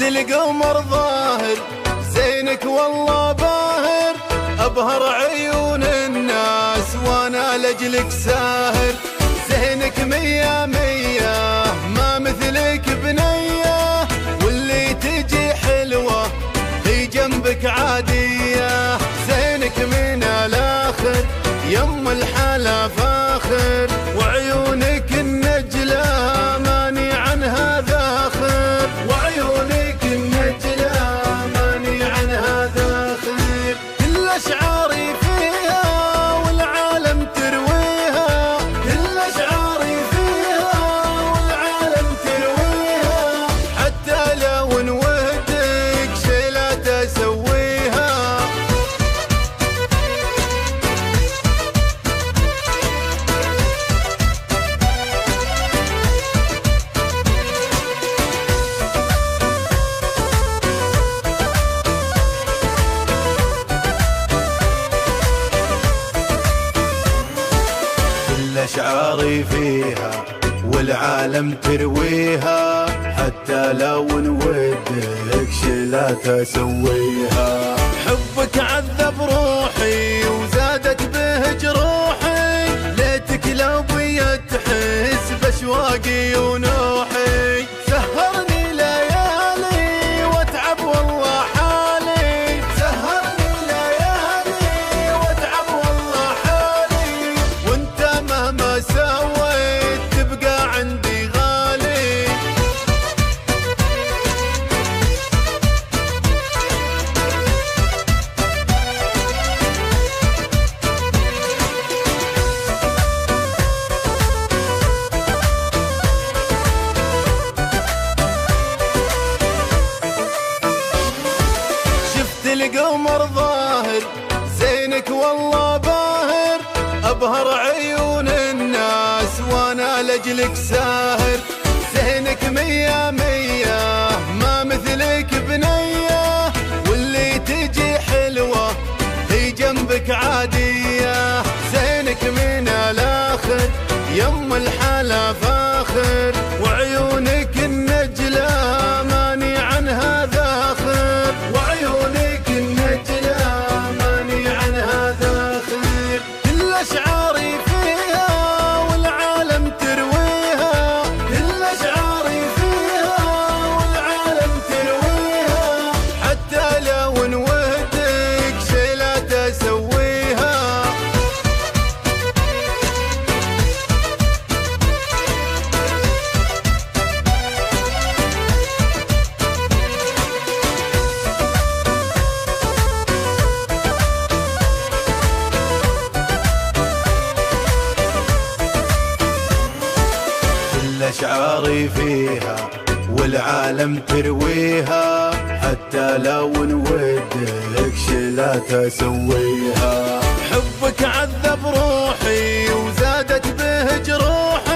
القمر ظاهر زينك والله باهر، أبهر عيون الناس وانا لجلك ساهر. زينك مية مية ما مثلك بنية، واللي تجي حلوة هي جنبك عادية. زينك من الآخر يم الحلا فاخر، وعيونك النجلة ماني عنها ذاخر، وعيونك النجلة ماني عنها ذاخر. كل أشعاري فيها والعالم ترويها، كل أشعاري فيها والعالم ترويها، حتى لو انوهدك شي لا تسويها. أشعاري فيها والعالم ترويها، حتى لو نودك شي لا تسويها. حبك عذب روحي وزادت به جروحي، ليتك لو بيت تحس بأشواقي ونوحي. سهرني ليالي واتعب والله حالي، سهرني ليالي واتعب والله حالي، وانت مهما سويت تبقى عندي غالي. شفت القمر ظاهر زينك والله باهر، أبهر عيون الناس وانا لجلك ساهر. زينك مية مية ما مثلك بنية، واللي تجي حلوة هي جنبك عادية. زينك من الآخر يم الحلا فاخر، وعيونك النجلة ماني عنها ذاخر، وعيونك النجلة ماني عنها ذاخر. كل أشعاري فيها والعالم ترويها، كل أشعاري فيها والعالم ترويها، حتى لو انوهدك شي لا تسويها. أشعاري فيها والعالم ترويها، حتى لو نودك شي لا تسويها. حبك عذب روحي وزادت به جروحي،